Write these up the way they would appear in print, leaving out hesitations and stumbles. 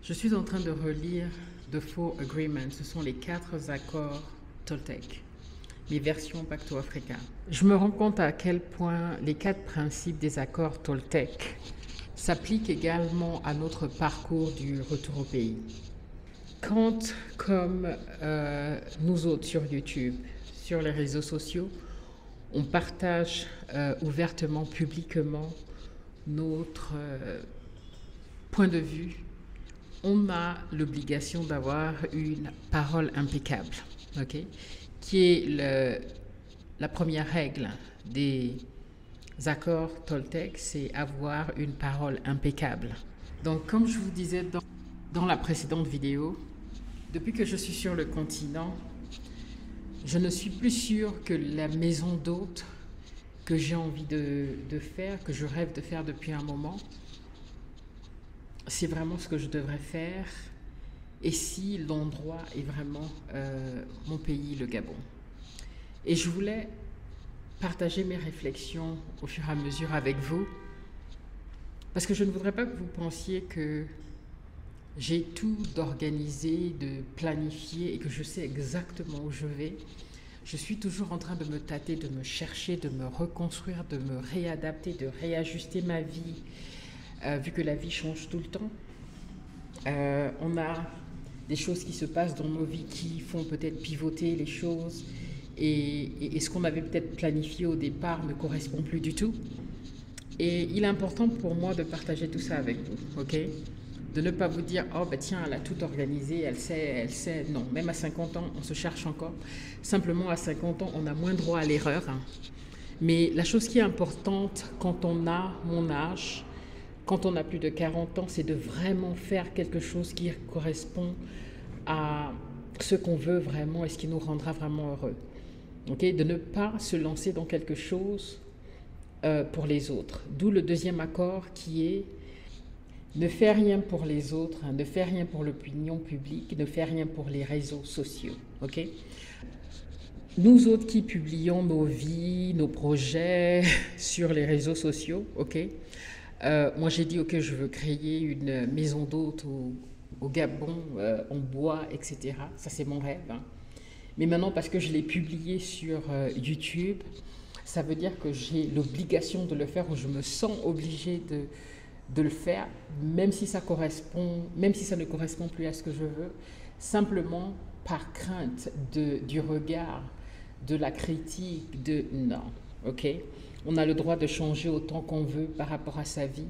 Je suis en train de relire The Four Agreements. Ce sont les 4 accords Toltec, les versions pacto-africain. Je me rends compte à quel point les 4 principes des accords Toltec s'appliquent également à notre parcours du retour au pays. Quand, comme nous autres sur YouTube, sur les réseaux sociaux, on partage ouvertement, publiquement notre point de vue, on a l'obligation d'avoir une parole impeccable, okay? Qui est la première règle des accords Toltec, c'est avoir une parole impeccable. Donc, comme je vous disais dans la précédente vidéo, depuis que je suis sur le continent, je ne suis plus sûre que la maison d'hôte que j'ai envie de faire, que je rêve de faire depuis un moment, c'est vraiment ce que je devrais faire, et si l'endroit est vraiment mon pays, le Gabon. Et je voulais partager mes réflexions au fur et à mesure avec vous, parce que je ne voudrais pas que vous pensiez que j'ai tout d'organisé, de planifié et que je sais exactement où je vais. Je suis toujours en train de me tâter, de me chercher, de me reconstruire, de me réadapter, de réajuster ma vie, vu que la vie change tout le temps. On a des choses qui se passent dans nos vies qui font peut-être pivoter les choses et ce qu'on avait peut-être planifié au départ ne correspond plus du tout. Et il est important pour moi de partager tout ça avec vous, ok? De ne pas vous dire, oh ben tiens, elle a tout organisé, elle sait. Non, même à 50 ans, on se cherche encore. Simplement, à 50 ans, on a moins droit à l'erreur. Hein. Mais la chose qui est importante quand on a mon âge, quand on a plus de 40 ans, c'est de vraiment faire quelque chose qui correspond à ce qu'on veut vraiment et ce qui nous rendra vraiment heureux. Okay? De ne pas se lancer dans quelque chose pour les autres. D'où le deuxième accord qui est ne fais rien pour les autres, hein, ne fais rien pour l'opinion publique, ne fais rien pour les réseaux sociaux. Okay? Nous autres qui publions nos vies, nos projets sur les réseaux sociaux, okay? Moi j'ai dit ok, je veux créer une maison d'hôte au Gabon, en bois, etc. Ça c'est mon rêve. Hein. Mais maintenant parce que je l'ai publié sur YouTube, ça veut dire que j'ai l'obligation de le faire ou je me sens obligée de le faire, même si ça ne correspond plus à ce que je veux, simplement par crainte du regard, de la critique, de non, ok? On a le droit de changer autant qu'on veut par rapport à sa vie.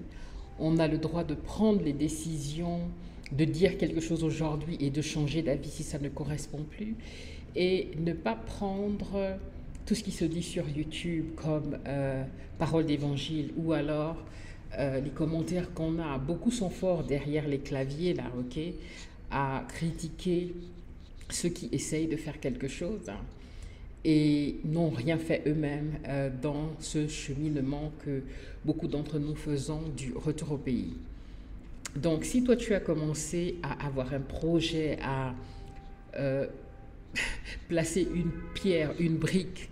On a le droit de prendre les décisions, de dire quelque chose aujourd'hui et de changer d'avis si ça ne correspond plus. Et ne pas prendre tout ce qui se dit sur YouTube comme parole d'évangile ou alors les commentaires qu'on a. Beaucoup sont forts derrière les claviers, là, ok, à critiquer ceux qui essayent de faire quelque chose. Hein, et n'ont rien fait eux-mêmes dans ce cheminement que beaucoup d'entre nous faisons du retour au pays. Donc, si toi, tu as commencé à avoir un projet, à placer une pierre, une brique,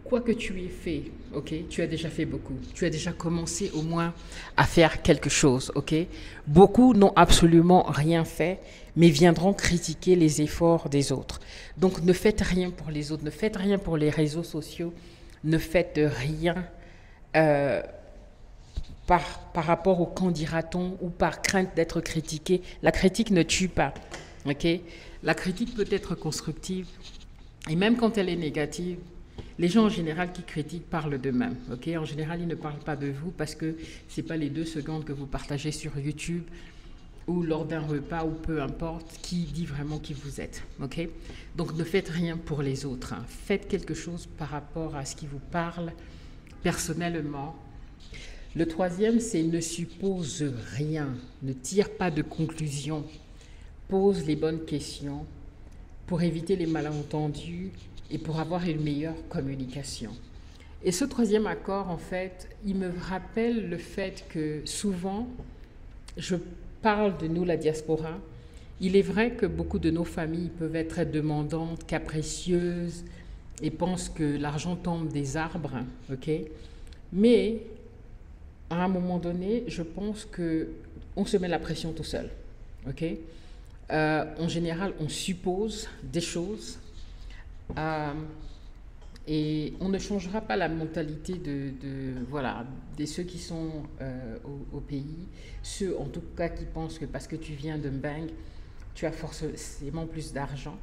quoi que tu aies fait, ok, tu as déjà fait beaucoup. Tu as déjà commencé au moins à faire quelque chose, ok. Beaucoup n'ont absolument rien fait, mais viendront critiquer les efforts des autres. Donc ne faites rien pour les autres, ne faites rien pour les réseaux sociaux, ne faites rien par rapport au qu'en dira-t-on ou par crainte d'être critiqué. La critique ne tue pas, ok. La critique peut être constructive et même quand elle est négative, les gens en général qui critiquent parlent d'eux-mêmes. Okay? En général, ils ne parlent pas de vous parce que ce n'est pas les 2 secondes que vous partagez sur YouTube ou lors d'un repas ou peu importe qui dit vraiment qui vous êtes. Okay? Donc ne faites rien pour les autres. Hein. Faites quelque chose par rapport à ce qui vous parle personnellement. Le troisième, c'est ne suppose rien. Ne tire pas de conclusion. Pose les bonnes questions pour éviter les malentendus et pour avoir une meilleure communication. Et ce troisième accord, en fait, il me rappelle le fait que souvent, je parle de nous, la diaspora. Il est vrai que beaucoup de nos familles peuvent être demandantes, capricieuses et pensent que l'argent tombe des arbres, ok? Mais à un moment donné, je pense qu'on se met la pression tout seul, ok? En général, on suppose des choses et on ne changera pas la mentalité voilà, de ceux qui sont au pays, ceux en tout cas qui pensent que parce que tu viens de Mbang, tu as forcément plus d'argent.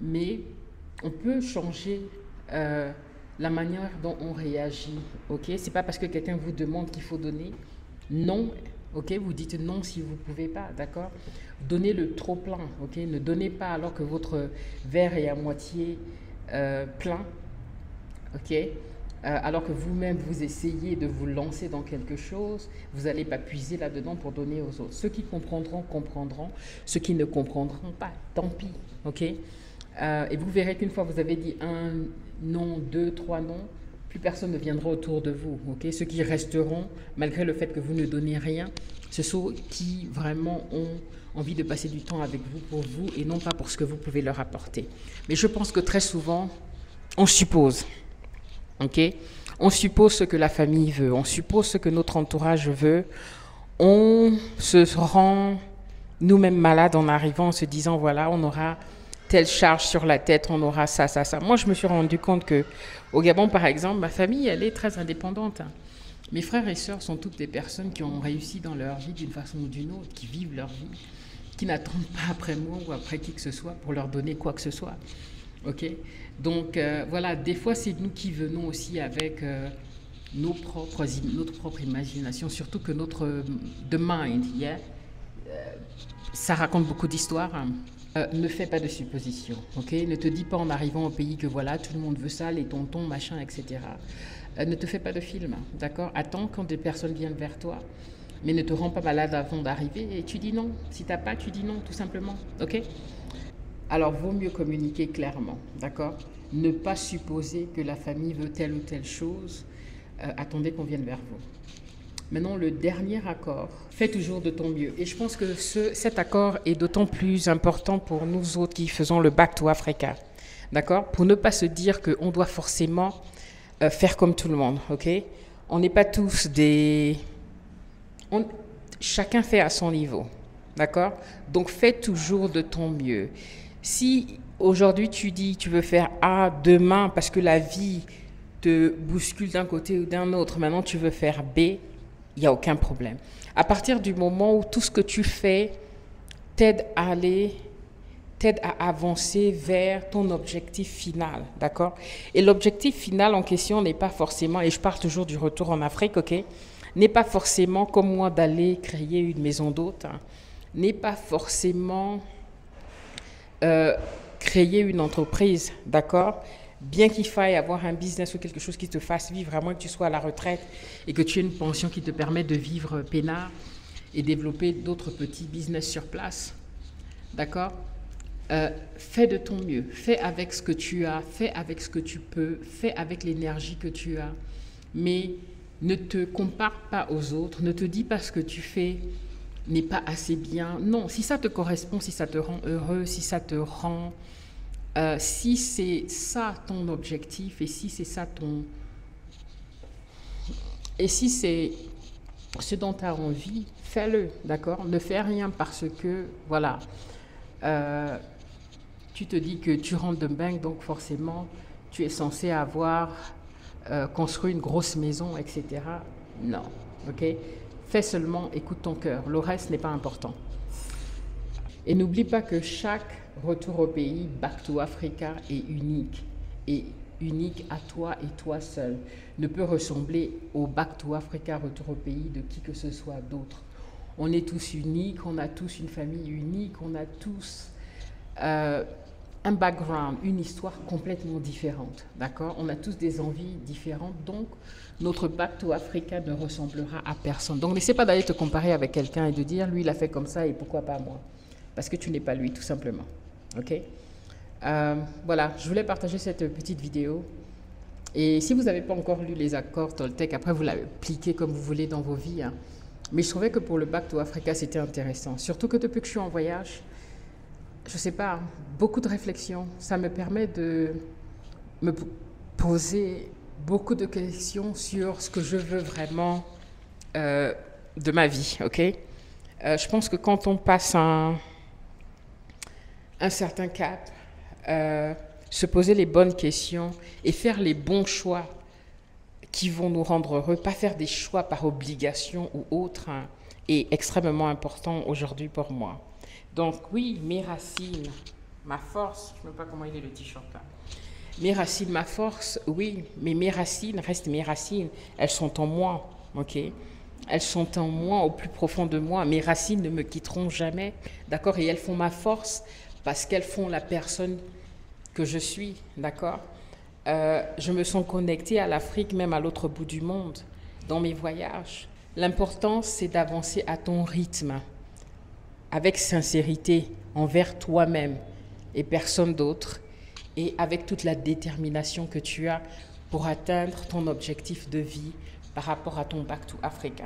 Mais on peut changer la manière dont on réagit, ok? C'est pas parce que quelqu'un vous demande qu'il faut donner. Non, ok? Vous dites non si vous pouvez pas, d'accord? Donnez le trop plein, ok? Ne donnez pas alors que votre verre est à moitié plein, ok? Alors que vous-même vous essayez de vous lancer dans quelque chose, vous n'allez pas puiser là-dedans pour donner aux autres. Ceux qui comprendront, comprendront. Ceux qui ne comprendront pas, tant pis, ok? Et vous verrez qu'une fois vous avez dit un non, deux, trois non, plus personne ne viendra autour de vous, ok? Ceux qui resteront, malgré le fait que vous ne donnez rien, ce sont qui vraiment ont envie de passer du temps avec vous pour vous et non pas pour ce que vous pouvez leur apporter. Mais je pense que très souvent, on suppose. Okay? On suppose ce que la famille veut, on suppose ce que notre entourage veut, on se rend nous-mêmes malades en arrivant en se disant voilà, on aura telle charge sur la tête, on aura ça, ça, ça. Moi, je me suis rendu compte que au Gabon, par exemple, ma famille, elle est très indépendante. Mes frères et sœurs sont toutes des personnes qui ont réussi dans leur vie d'une façon ou d'une autre, qui vivent leur vie, qui n'attendent pas après moi ou après qui que ce soit pour leur donner quoi que ce soit. Ok, donc voilà, des fois c'est nous qui venons aussi avec notre propre imagination, surtout que notre the mind, yeah, ça raconte beaucoup d'histoires. Ne fais pas de suppositions, ok? Ne te dis pas en arrivant au pays que voilà, tout le monde veut ça, les tontons, machin, etc. Ne te fais pas de film, d'accord? Attends quand des personnes viennent vers toi, mais ne te rends pas malade avant d'arriver et tu dis non. Si t'as pas, tu dis non, tout simplement, ok? Alors, vaut mieux communiquer clairement, d'accord? Ne pas supposer que la famille veut telle ou telle chose. Attendez qu'on vienne vers vous. Maintenant, le dernier accord, fais toujours de ton mieux. Et je pense que cet accord est d'autant plus important pour nous autres qui faisons le Back to Africa, d'accord? Pour ne pas se dire qu'on doit forcément faire comme tout le monde, ok? On n'est pas tous des... Chacun fait à son niveau, d'accord? Donc, fais toujours de ton mieux. Si aujourd'hui tu dis tu veux faire A demain parce que la vie te bouscule d'un côté ou d'un autre, maintenant tu veux faire B, il n'y a aucun problème. À partir du moment où tout ce que tu fais t'aide à avancer vers ton objectif final, d'accord? Et l'objectif final en question n'est pas forcément, et je parle toujours du retour en Afrique, ok? N'est pas forcément comme moi d'aller créer une maison d'hôte, hein, n'est pas forcément... créer une entreprise, d'accord? Bien qu'il faille avoir un business ou quelque chose qui te fasse vivre, à moins que tu sois à la retraite et que tu aies une pension qui te permet de vivre peinard et développer d'autres petits business sur place, d'accord? Fais de ton mieux, fais avec ce que tu as, fais avec ce que tu peux, fais avec l'énergie que tu as, mais ne te compare pas aux autres, ne te dis pas ce que tu fais n'est pas assez bien. Non, si ça te correspond, si ça te rend heureux, si ça te rend... si c'est ça ton objectif et si c'est ça ton... Et si c'est ce dont tu as envie, fais-le, d'accord? Ne fais rien parce que, voilà, tu te dis que tu rentres de Mbang, donc forcément, tu es censé avoir construit une grosse maison, etc. Non, ok? Fais seulement, écoute ton cœur. Le reste n'est pas important. Et n'oublie pas que chaque retour au pays, Back to Africa, est unique. Et unique à toi et toi seul. Ne peut ressembler au Back to Africa, retour au pays de qui que ce soit d'autre. On est tous uniques, on a tous une famille unique, on a tous un background, une histoire complètement différente. D'accord? On a tous des envies différentes. Donc, notre Back to Africa ne ressemblera à personne. Donc, n'essaie pas d'aller te comparer avec quelqu'un et de dire, lui, il a fait comme ça et pourquoi pas moi? Parce que tu n'es pas lui, tout simplement. OK? Voilà, je voulais partager cette petite vidéo. Et si vous n'avez pas encore lu les accords Toltec, après, vous l'appliquez comme vous voulez dans vos vies. Hein. Mais je trouvais que pour le Back to Africa, c'était intéressant. Surtout que depuis que je suis en voyage, je ne sais pas, beaucoup de réflexions. Ça me permet de me poser beaucoup de questions sur ce que je veux vraiment de ma vie, ok? Je pense que quand on passe un certain cap, se poser les bonnes questions et faire les bons choix qui vont nous rendre heureux, pas faire des choix par obligation ou autre, hein, est extrêmement important aujourd'hui pour moi. Donc oui, mes racines, ma force, je ne sais pas comment il est le t-shirt là. Mes racines, ma force, oui, mais mes racines restent mes racines. Elles sont en moi, ok? Elles sont en moi, au plus profond de moi. Mes racines ne me quitteront jamais, d'accord? Et elles font ma force parce qu'elles font la personne que je suis, d'accord? Je me sens connectée à l'Afrique, même à l'autre bout du monde, dans mes voyages. L'important, c'est d'avancer à ton rythme, avec sincérité, envers toi-même et personne d'autre, et avec toute la détermination que tu as pour atteindre ton objectif de vie par rapport à ton Back to Africa.